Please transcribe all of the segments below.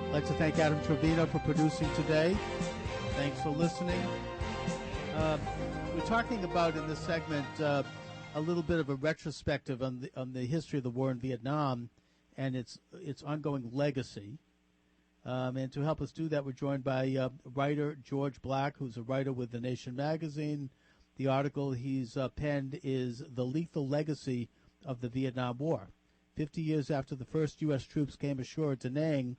I'd like to thank Adam Trevino for producing today. Thanks for listening. We're talking about in this segment a little bit of a retrospective on the history of the war in Vietnam and its ongoing legacy. And to help us do that, we're joined by writer George Black, who's a writer with The Nation magazine. The article he's penned is The Lethal Legacy of the Vietnam War. 50 years after the first U.S. troops came ashore at Da Nang,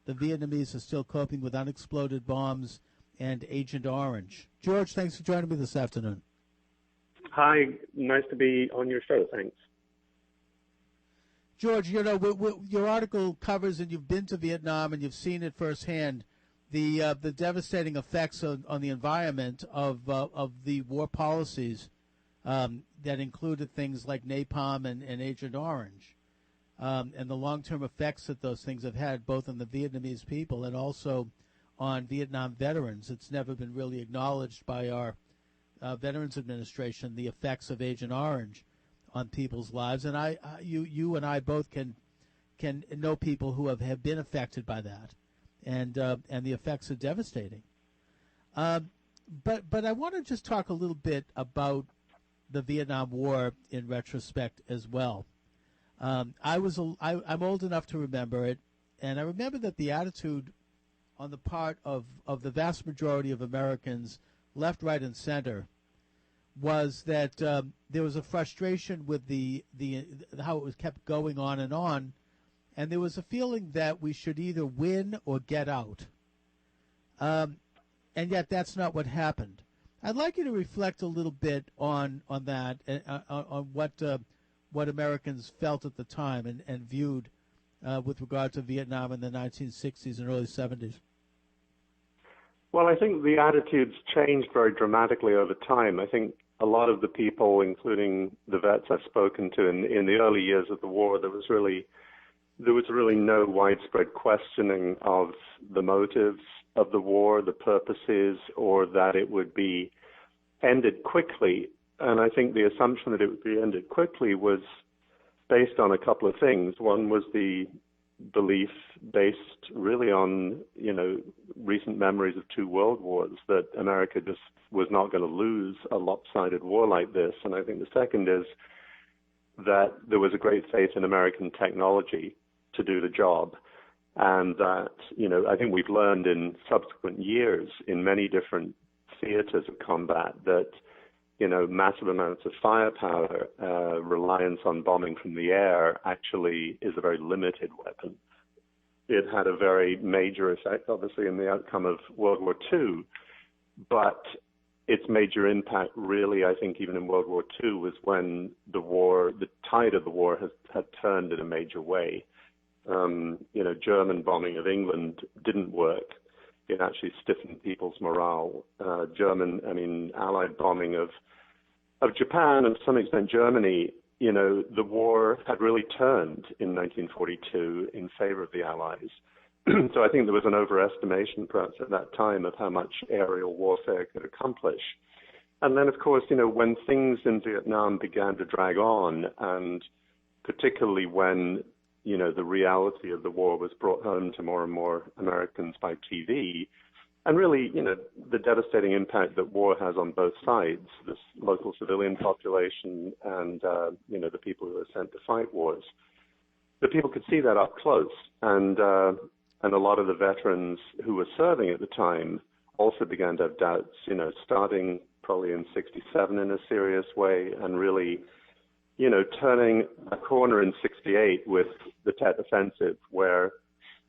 the Vietnamese are still coping with unexploded bombs and Agent Orange. George, thanks for joining me this afternoon. Hi, nice to be on your show. Thanks. George, you know, your article covers, and you've been to Vietnam and you've seen it firsthand, the devastating effects on the environment of the war policies that included things like napalm and Agent Orange, and the long-term effects that those things have had both on the Vietnamese people and also on Vietnam veterans. It's never been really acknowledged by our Veterans Administration, the effects of Agent Orange on people's lives, and you and I both can know people who have been affected by that, and the effects are devastating. But I want to just talk a little bit about the Vietnam War in retrospect as well. I'm old enough to remember it, and I remember that the attitude on the part of the vast majority of Americans, left, right, and center, was that there was a frustration with the how it was kept going on, and there was a feeling that we should either win or get out. And yet that's not what happened. I'd like you to reflect a little bit on that, on what Americans felt at the time and viewed with regard to Vietnam in the 1960s and early 70s. Well, I think the attitudes changed very dramatically over time. I think a lot of the people, including the vets I've spoken to in the early years of the war, there was really no widespread questioning of the motives of the war, the purposes, or that it would be ended quickly. And I think the assumption that it would be ended quickly was based on a couple of things. One was the belief based really on, recent memories of two world wars, that America just was not going to lose a lopsided war like this. And I think the second is that there was a great faith in American technology to do the job. And that, I think we've learned in subsequent years in many different theaters of combat that, massive amounts of firepower, reliance on bombing from the air actually is a very limited weapon. It had a very major effect, obviously, in the outcome of World War II, but its major impact really, I think, even in World War II, was when the tide of the war had turned in a major way. German bombing of England didn't work. It actually stiffened people's morale. Allied bombing of Japan and to some extent Germany, the war had really turned in 1942 in favor of the Allies. So I think there was an overestimation perhaps at that time of how much aerial warfare could accomplish. And then, of course, when things in Vietnam began to drag on, and particularly when, the reality of the war was brought home to more and more Americans by TV, and really, the devastating impact that war has on both sides, this local civilian population and, the people who are sent to fight wars, the people could see that up close. And a lot of the veterans who were serving at the time also began to have doubts, starting probably in 67 in a serious way, and really, turning a corner in 68 with the Tet Offensive, where,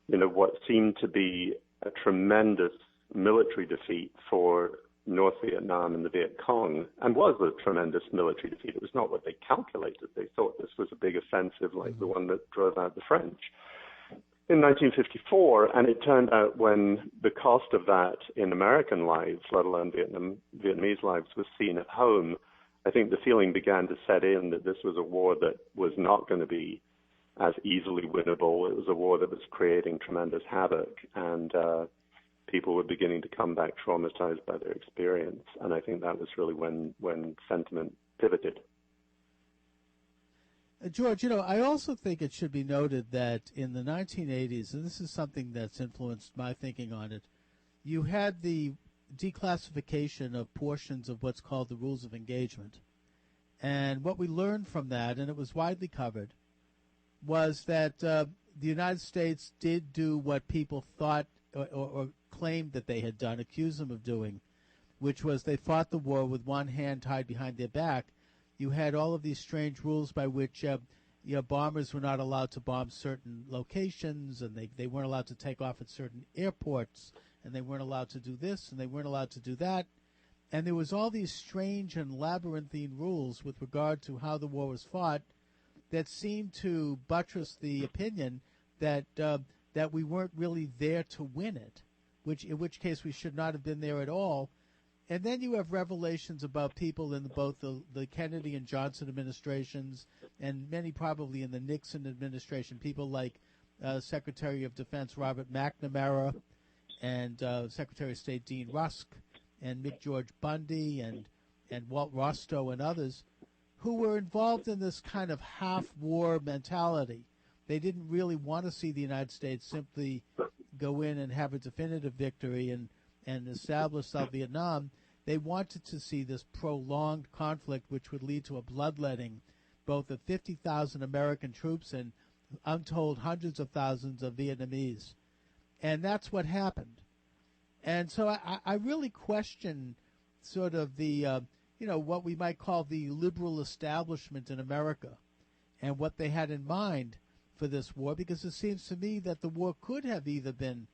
what seemed to be a tremendous military defeat for North Vietnam and the Viet Cong, and was a tremendous military defeat. It was not what they calculated. They thought this was a big offensive like the one that drove out the French in 1954, and it turned out when the cost of that in American lives, let alone Vietnamese lives, was seen at home, I think the feeling began to set in that this was a war that was not going to be as easily winnable. It was a war that was creating tremendous havoc, and people were beginning to come back traumatized by their experience. And I think that was really when sentiment pivoted. George, I also think it should be noted that in the 1980s, and this is something that's influenced my thinking on it, you had the declassification of portions of what's called the rules of engagement. And what we learned from that, and it was widely covered, was that the United States did do what people thought or claimed that they had done, accused them of doing, which was they fought the war with one hand tied behind their back. You had all of these strange rules by which bombers were not allowed to bomb certain locations, and they weren't allowed to take off at certain airports, and they weren't allowed to do this, and they weren't allowed to do that. And there was all these strange and labyrinthine rules with regard to how the war was fought that seemed to buttress the opinion that that we weren't really there to win it, in which case we should not have been there at all. And then you have revelations about people in both the Kennedy and Johnson administrations, and many probably in the Nixon administration, people like Secretary of Defense Robert McNamara and Secretary of State Dean Rusk and McGeorge Bundy and Walt Rostow and others, who were involved in this kind of half-war mentality. They didn't really want to see the United States simply go in and have a definitive victory and establish South Vietnam. They wanted to see this prolonged conflict, which would lead to a bloodletting, both of 50,000 American troops and untold hundreds of thousands of Vietnamese. And that's what happened. And so I really question sort of the, what we might call the liberal establishment in America and what they had in mind for this war, because it seems to me that the war could have either been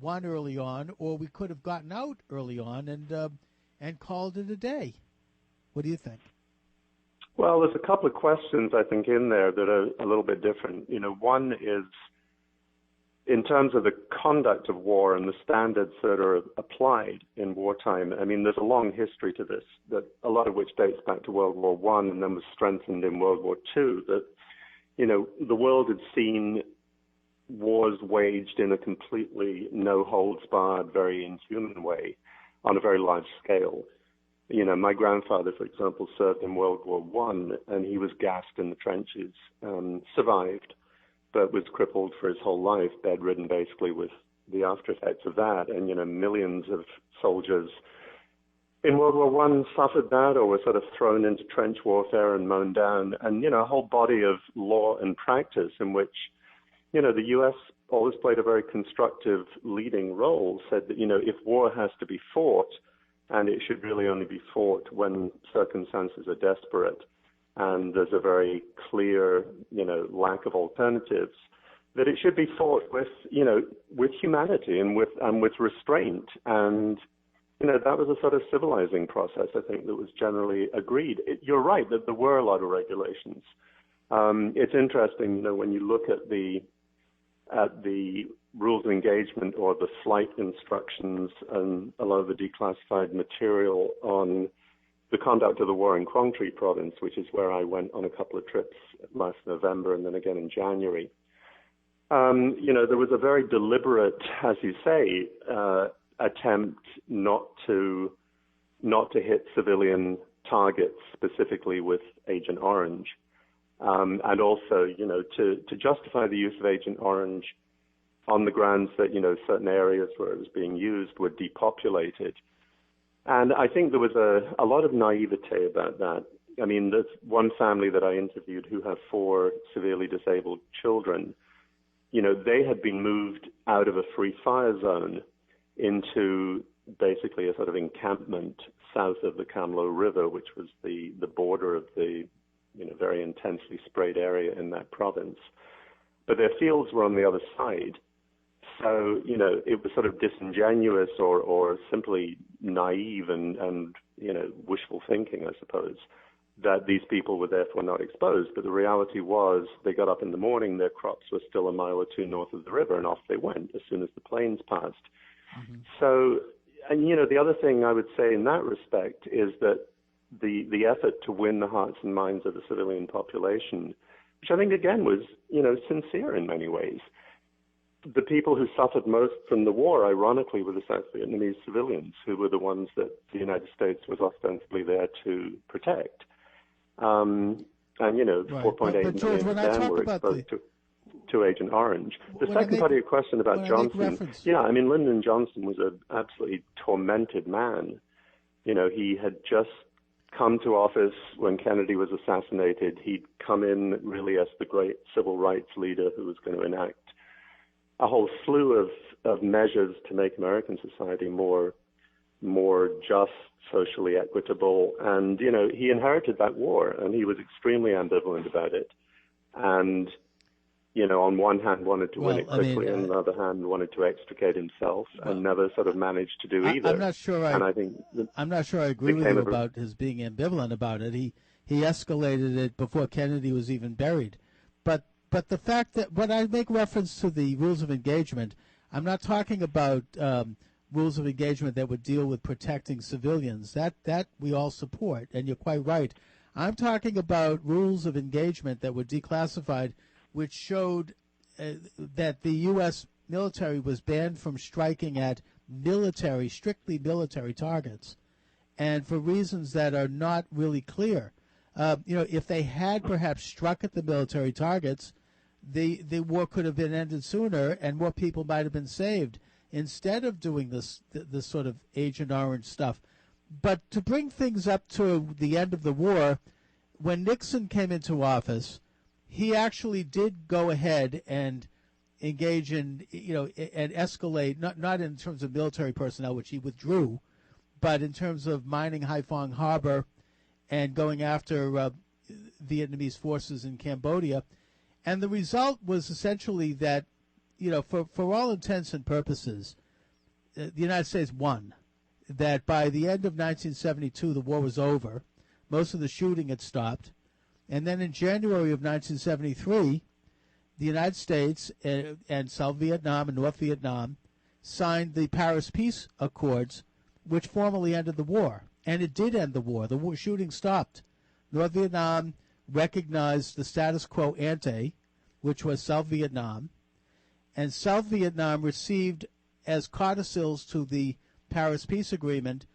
won early on or we could have gotten out early on and called it a day. What do you think? Well, there's a couple of questions, I think, in there that are a little bit different. One is in terms of the conduct of war and the standards that are applied in wartime. I mean, there's a long history to this, that a lot of which dates back to World War I and then was strengthened in World War II, that, the world had seen wars waged in a completely no-holds-barred, very inhuman way on a very large scale. My grandfather, for example, served in World War I, and he was gassed in the trenches, survived, but was crippled for his whole life, bedridden basically with the after effects of that. And, millions of soldiers in World War I suffered that or were sort of thrown into trench warfare and mown down. And, a whole body of law and practice in which, the U.S. always played a very constructive leading role, said that, if war has to be fought, and it should really only be fought when circumstances are desperate, and there's a very clear, lack of alternatives, that it should be fought with, with humanity and with restraint. And, that was a sort of civilizing process, I think, that was generally agreed. You're right that there were a lot of regulations. It's interesting, when you look at the rules of engagement or the flight instructions and a lot of the declassified material on the conduct of the war in Quang Tri province, which is where I went on a couple of trips last November and then again in January. There was a very deliberate, as you say, attempt not to hit civilian targets, specifically with Agent Orange, and also, to justify the use of Agent Orange on the grounds that, certain areas where it was being used were depopulated. And I think there was a lot of naivete about that. I mean, there's one family that I interviewed who have 4 severely disabled children. They had been moved out of a free fire zone into basically a sort of encampment south of the Cam Lo River, which was the border of the, very intensely sprayed area in that province. But their fields were on the other side. So, it was sort of disingenuous or simply naive and wishful thinking, I suppose, that these people were therefore not exposed. But the reality was they got up in the morning, their crops were still a mile or two north of the river, and off they went as soon as the planes passed. Mm-hmm. So, and, the other thing I would say in that respect is that the effort to win the hearts and minds of the civilian population, which I think, again, was, sincere in many ways. The people who suffered most from the war, ironically, were the South Vietnamese civilians, who were the ones that the United States was ostensibly there to protect. And, Right. 4.8 But George, million when of I them talk were about exposed to Agent Orange. The when I second make- part of your question about when I Johnson, make reference- Lyndon Johnson was an absolutely tormented man. He had just come to office when Kennedy was assassinated. He'd come in really as the great civil rights leader who was going to enact a whole slew of measures to make American society more just, socially equitable. And, he inherited that war, and he was extremely ambivalent about it. And, on one hand wanted to win it quickly, and on the other hand wanted to extricate himself, and never sort of managed to do either. I'm not sure I agree with you about his being ambivalent about it. He escalated it before Kennedy was even buried. But the fact that when I make reference to the rules of engagement, I'm not talking about rules of engagement that would deal with protecting civilians. That we all support, and you're quite right. I'm talking about rules of engagement that were declassified, which showed that the U.S. military was banned from striking at strictly military targets, and for reasons that are not really clear. If they had perhaps struck at the military targets, the war could have been ended sooner, and more people might have been saved, instead of doing this sort of Agent Orange stuff. But to bring things up to the end of the war, when Nixon came into office, he actually did go ahead and engage in, and escalate, not in terms of military personnel, which he withdrew, but in terms of mining Haiphong Harbor and going after Vietnamese forces in Cambodia. And the result was essentially that, for all intents and purposes, the United States won. That by the end of 1972, the war was over. Most of the shooting had stopped. And then in January of 1973, the United States and South Vietnam and North Vietnam signed the Paris Peace Accords, which formally ended the war. And it did end the war. The war shooting stopped. North Vietnam recognized the status quo ante, which was South Vietnam. And South Vietnam received as codicils to the Paris Peace Agreement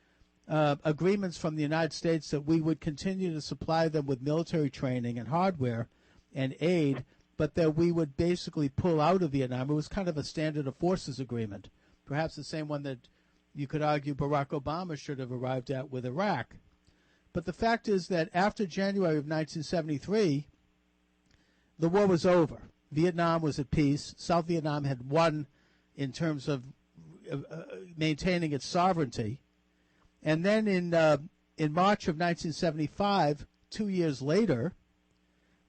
agreements from the United States that we would continue to supply them with military training and hardware and aid, but that we would basically pull out of Vietnam. It was kind of a standard of forces agreement, perhaps the same one that you could argue Barack Obama should have arrived at with Iraq. But the fact is that after January of 1973, the war was over. Vietnam was at peace. South Vietnam had won in terms of maintaining its sovereignty. And then in March of 1975, 2 years later,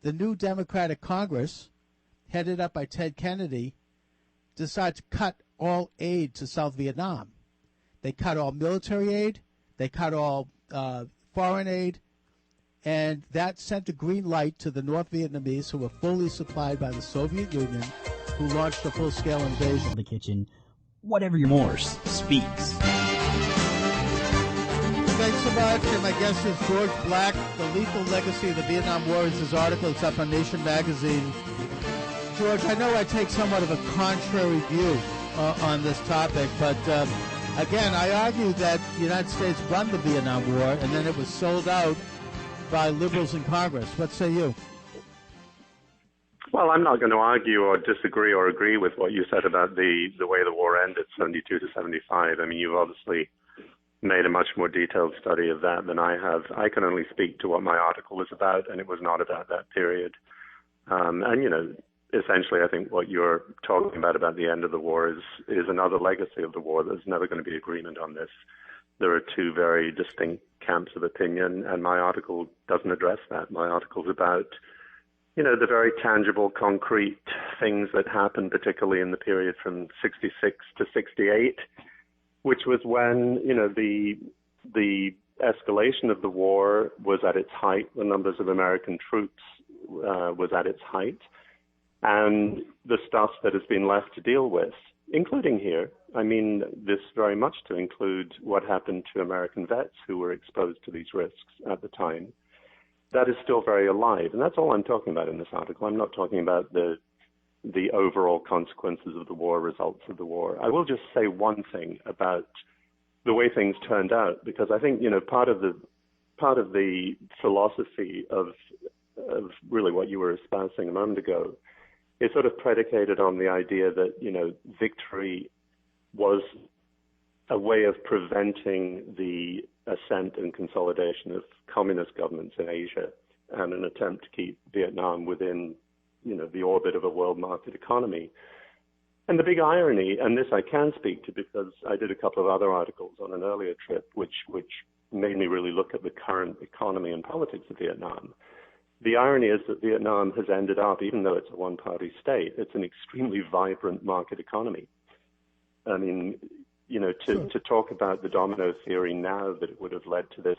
the new Democratic Congress, headed up by Ted Kennedy, decided to cut all aid to South Vietnam. They cut all military aid. They cut all foreign aid. And that sent a green light to the North Vietnamese, who were fully supplied by the Soviet Union, who launched a full-scale invasion. The kitchen, whatever your Morse speaks. Thanks so much. And my guest is George Black, The Lethal Legacy of the Vietnam War. Is his article. It's up on Nation Magazine. George, I know I take somewhat of a contrary view on this topic, but again, I argue that the United States won the Vietnam War, and then it was sold out by liberals in Congress. What say you? Well, I'm not going to argue or disagree or agree with what you said about the way the war ended, 72 to 75. I mean, you've obviously made a much more detailed study of that than I have. I can only speak to what my article was about, and it was not about that period. Essentially, I think what you're talking about the end of the war is another legacy of the war. There's never going to be agreement on this. There are two very distinct camps of opinion, and my article doesn't address that. My article's about, the very tangible, concrete things that happened, particularly in the period from 66 to 68, which was when, the escalation of the war was at its height. The numbers of American troops was at its height. And the stuff that has been left to deal with, including here, I mean this very much to include what happened to American vets who were exposed to these risks at the time, that is still very alive. And that's all I'm talking about in this article. I'm not talking about the overall consequences of the war, results of the war. I will just say one thing about the way things turned out, because I think, part of the philosophy of really what you were espousing a moment ago is sort of predicated on the idea that, victory was a way of preventing the ascent and consolidation of communist governments in Asia and an attempt to keep Vietnam within, the orbit of a world market economy. And the big irony, and this I can speak to because I did a couple of other articles on an earlier trip, which made me really look at the current economy and politics of Vietnam. The irony is that Vietnam has ended up, even though it's a one-party state, it's an extremely vibrant market economy. I mean, to talk about the domino theory now that it would have led to this,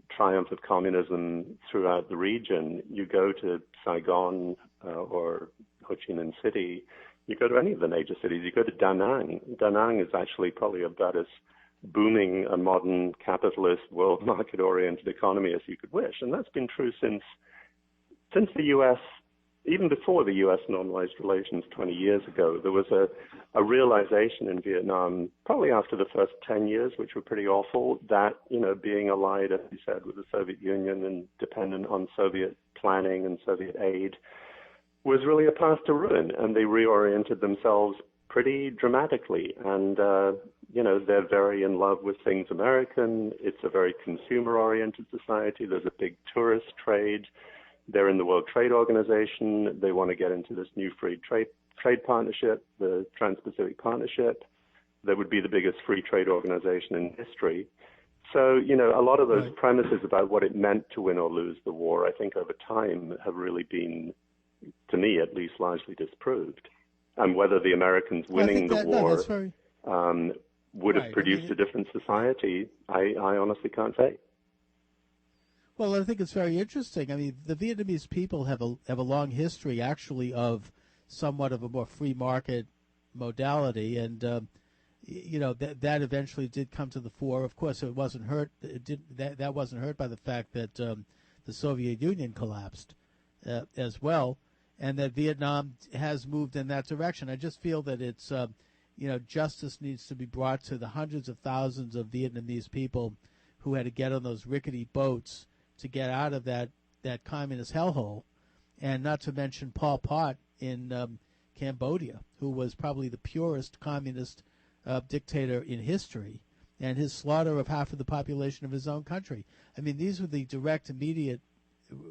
triumph of communism throughout the region, you go to Saigon or Ho Chi Minh City, you go to any of the major cities, you go to Da Nang. Da Nang is actually probably about as booming a modern capitalist world market-oriented economy as you could wish. And that's been true since the U.S., even before the U.S. normalized relations 20 years ago. There was a realization in Vietnam, probably after the first 10 years, which were pretty awful, that, being allied, as you said, with the Soviet Union and dependent on Soviet planning and Soviet aid was really a path to ruin. And they reoriented themselves pretty dramatically. And, they're very in love with things American. It's a very consumer-oriented society. There's a big tourist trade. They're in the World Trade Organization. They want to get into this new free trade partnership, the Trans-Pacific Partnership, that would be the biggest free trade organization in history. So, a lot of those premises about what it meant to win or lose the war, I think over time have really been, to me at least, largely disproved. And whether the Americans winning the war would have produced a different society, I honestly can't say. Well, I think it's very interesting. I mean, the Vietnamese people have a long history, actually, of somewhat of a more free market modality, and that eventually did come to the fore. Of course, it wasn't hurt. That wasn't hurt by the fact that the Soviet Union collapsed as well, and that Vietnam has moved in that direction. I just feel that it's justice needs to be brought to the hundreds of thousands of Vietnamese people who had to get on those rickety boats to get out of that communist hellhole, and not to mention Pol Pot in Cambodia, who was probably the purest communist dictator in history, and his slaughter of half of the population of his own country. I mean, these were the direct, immediate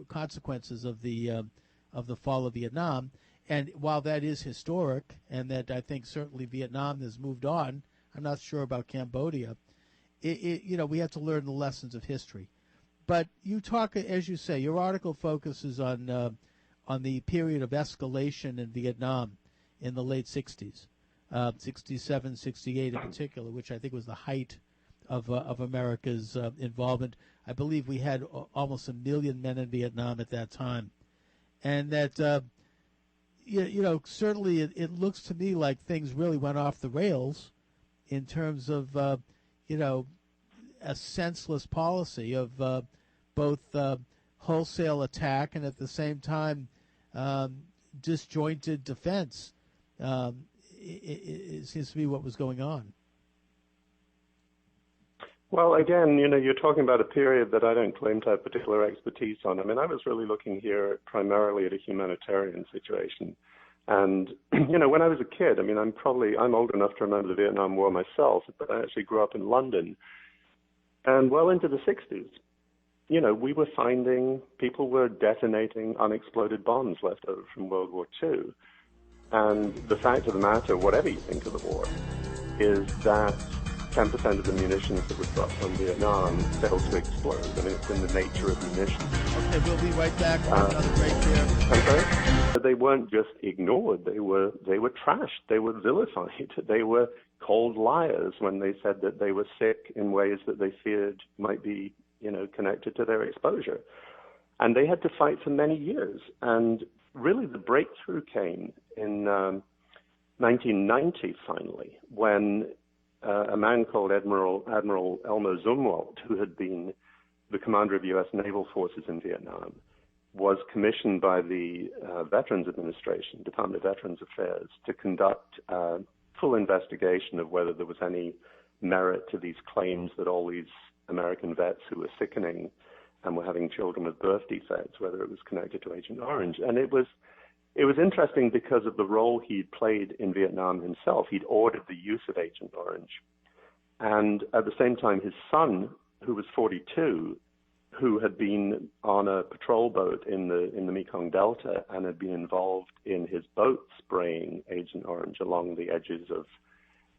consequences of the fall of Vietnam. And while that is historic, and that I think certainly Vietnam has moved on, I'm not sure about Cambodia. We have to learn the lessons of history. But you talk, as you say, your article focuses on the period of escalation in Vietnam in the late 60s, 67, 68 in particular, which I think was the height of America's involvement. I believe we had almost 1 million men in Vietnam at that time. And that, certainly it looks to me like things really went off the rails in terms of, a senseless policy of both wholesale attack and at the same time disjointed defense. It seems to be what was going on. Well, again, you're talking about a period that I don't claim to have particular expertise on. I mean, I was really looking here primarily at a humanitarian situation. And, when I was a kid, I mean, I'm old enough to remember the Vietnam War myself, but I actually grew up in London. And well into the 60s, we were finding people were detonating unexploded bombs left over from World War II. And the fact of the matter, whatever you think of the war, is that 10% of the munitions that were dropped on Vietnam failed to explode. I mean, it's in the nature of munitions. Okay, we'll be right back. Another break here. But they weren't just ignored. They were trashed. They were vilified. They were called liars when they said that they were sick in ways that they feared might be, connected to their exposure. And they had to fight for many years. And really the breakthrough came in 1990, finally, when a man called Admiral Elmer Zumwalt, who had been the commander of U.S. naval forces in Vietnam, was commissioned by the Veterans Administration, Department of Veterans Affairs, to conduct a full investigation of whether there was any merit to these claims that all these American vets who were sickening and were having children with birth defects, whether it was connected to Agent Orange. And it was interesting because of the role he'd played in Vietnam himself. He'd ordered the use of Agent Orange. And at the same time, his son, who was 42, who had been on a patrol boat in the Mekong Delta and had been involved in his boat spraying Agent Orange along the edges of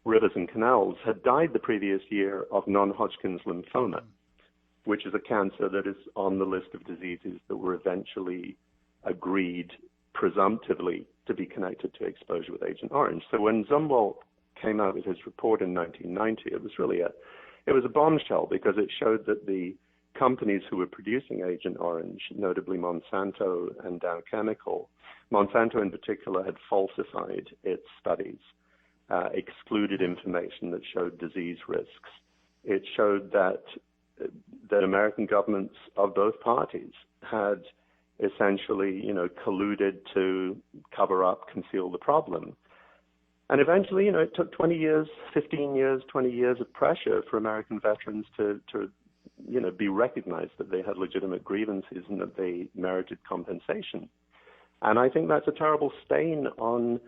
rivers and canals, had died the previous year of non-Hodgkin's lymphoma, which is a cancer that is on the list of diseases that were eventually agreed presumptively to be connected to exposure with Agent Orange. So when Zumwalt came out with his report in 1990, it was really a bombshell, because it showed that the companies who were producing Agent Orange, notably Monsanto and Dow Chemical, Monsanto in particular had falsified its studies, excluded information that showed disease risks. It showed that American governments of both parties had essentially, colluded to cover up, conceal the problem. And eventually, it took 20 years, 15 years, 20 years of pressure for American veterans to be recognized that they had legitimate grievances and that they merited compensation. And I think that's a terrible stain on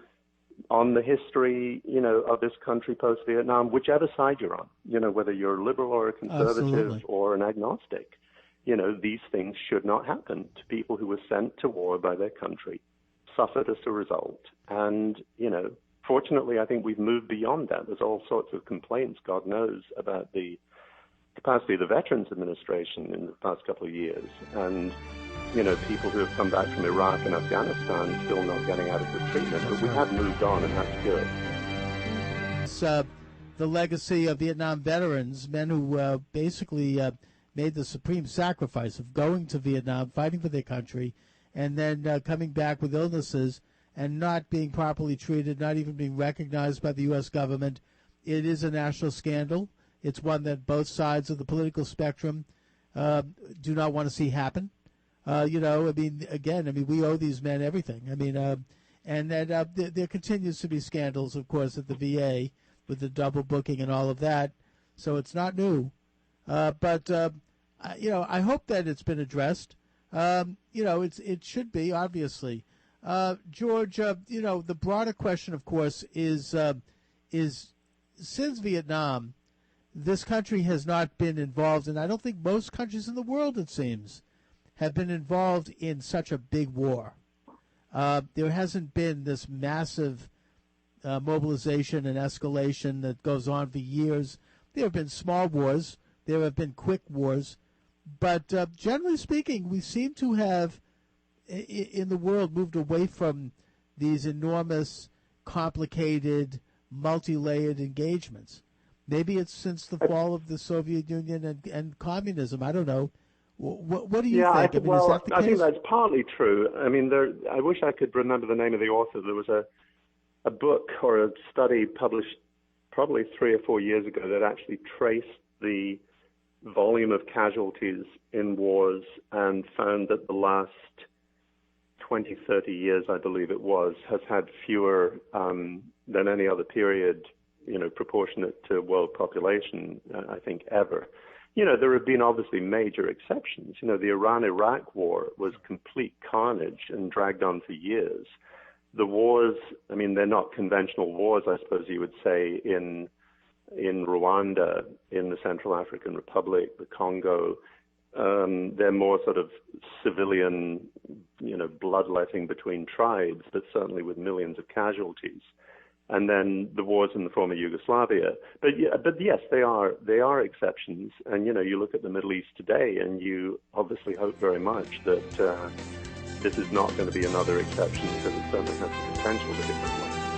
the history, of this country post-Vietnam, whichever side you're on, whether you're a liberal or a conservative Absolutely. or an agnostic. These things should not happen to people who were sent to war by their country, suffered as a result. And, fortunately, I think we've moved beyond that. There's all sorts of complaints, God knows, about the capacity of the Veterans Administration in the past couple of years. And, people who have come back from Iraq and Afghanistan still not getting adequate treatment. But we have moved on, and that's good. It's the legacy of Vietnam veterans, men who basically made the supreme sacrifice of going to Vietnam, fighting for their country, and then coming back with illnesses and not being properly treated, not even being recognized by the U.S. government. It is a national scandal. It's one that both sides of the political spectrum do not want to see happen. We owe these men everything. And that there continues to be scandals, of course, at the VA with the double booking and all of that. So it's not new. But I hope that it's been addressed. It should be, obviously. George, the broader question, of course, is since Vietnam, this country has not been involved, and I don't think most countries in the world, it seems, have been involved in such a big war. There hasn't been this massive mobilization and escalation that goes on for years. There have been small wars. There have been quick wars. But generally speaking, we seem to have, in the world, moved away from these enormous, complicated, multi-layered engagements. Maybe it's since the fall of the Soviet Union and communism. I don't know. What do you think? I think that's partly true. I wish I could remember the name of the author. There was a book or a study published probably 3 or 4 years ago that actually traced the volume of casualties in wars and found that the last 20, 30 years, I believe it was, has had fewer than any other period, proportionate to world population, I think, ever. There have been obviously major exceptions. The Iran-Iraq war was complete carnage and dragged on for years. The wars, they're not conventional wars, I suppose you would say, in Rwanda, in the Central African Republic, the Congo. They're more sort of civilian, bloodletting between tribes, but certainly with millions of casualties. And then the wars in the former Yugoslavia. But yes, they are exceptions. And, you look at the Middle East today, and you obviously hope very much that this is not going to be another exception, because it certainly has the potential to become one.